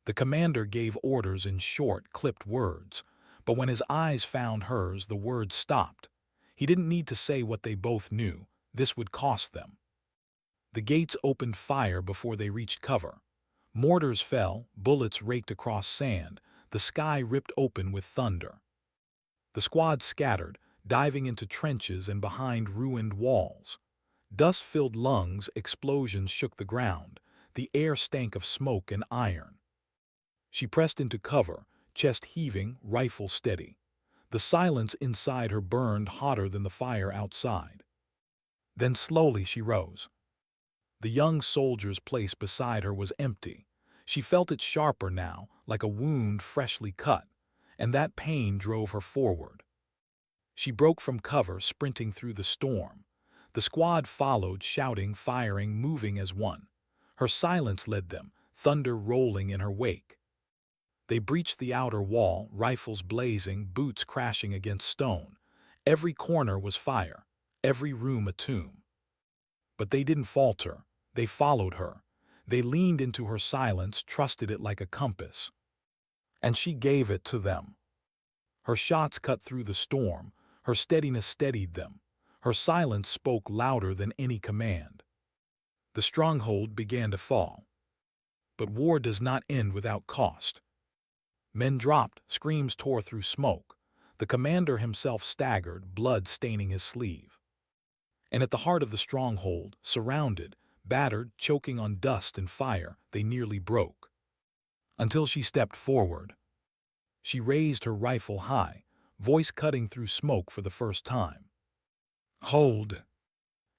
[SPEAKER 1] The commander gave orders in short, clipped words, but when his eyes found hers, the words stopped. He didn't need to say what they both knew. This would cost them. The gates opened fire before they reached cover. Mortars fell, bullets raked across sand, the sky ripped open with thunder. The squad scattered, diving into trenches and behind ruined walls. Dust filled lungs, explosions shook the ground. The air stank of smoke and iron. She pressed into cover, chest heaving, rifle steady. The silence inside her burned hotter than the fire outside. Then slowly she rose. The young soldier's place beside her was empty. She felt it sharper now, like a wound freshly cut, and that pain drove her forward. She broke from cover, sprinting through the storm. The squad followed, shouting, firing, moving as one. Her silence led them, thunder rolling in her wake. They breached the outer wall, rifles blazing, boots crashing against stone. Every corner was fire, every room a tomb. But they didn't falter. They followed her. They leaned into her silence, trusted it like a compass. And she gave it to them. Her shots cut through the storm. Her steadiness steadied them. Her silence spoke louder than any command. The stronghold began to fall. But war does not end without cost. Men dropped, screams tore through smoke. The commander himself staggered, blood staining his sleeve. And at the heart of the stronghold, surrounded, battered, choking on dust and fire, they nearly broke. Until she stepped forward. She raised her rifle high, voice cutting through smoke for the first time. "Hold!"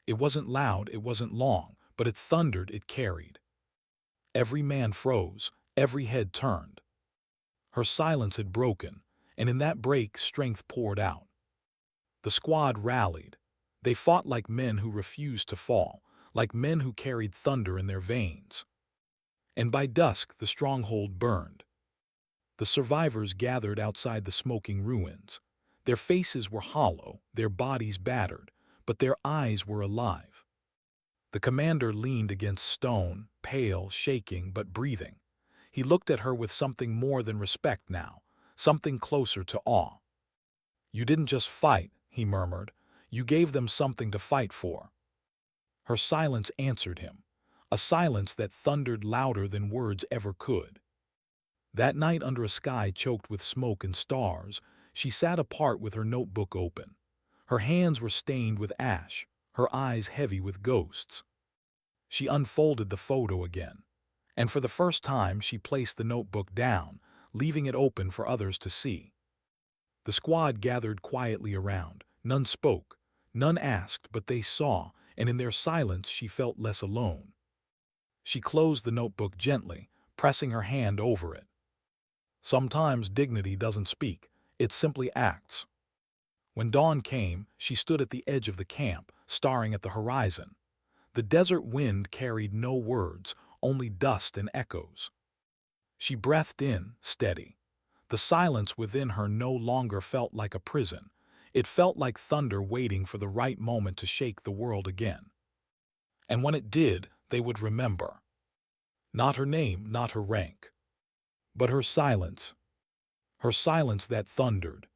[SPEAKER 1] It wasn't loud, it wasn't long, but it thundered, it carried. Every man froze, every head turned. Her silence had broken, and in that break strength poured out. The squad rallied. They fought like men who refused to fall, like men who carried thunder in their veins. And by dusk the stronghold burned. The survivors gathered outside the smoking ruins. Their faces were hollow, their bodies battered, but their eyes were alive. The commander leaned against stone, pale, shaking, but breathing. He looked at her with something more than respect now, something closer to awe. "You didn't just fight," he murmured. "You gave them something to fight for." Her silence answered him, a silence that thundered louder than words ever could. That night, under a sky choked with smoke and stars, she sat apart with her notebook open. Her hands were stained with ash, her eyes heavy with ghosts. She unfolded the photo again, and for the first time she placed the notebook down, leaving it open for others to see. The squad gathered quietly around. None spoke, none asked, but they saw, and in their silence she felt less alone. She closed the notebook gently, pressing her hand over it. Sometimes dignity doesn't speak, it simply acts. When dawn came, she stood at the edge of the camp, staring at the horizon. The desert wind carried no words, only dust and echoes. She breathed in, steady. The silence within her no longer felt like a prison. It felt like thunder waiting for the right moment to shake the world again. And when it did, they would remember. Not her name, not her rank, but her silence that thundered,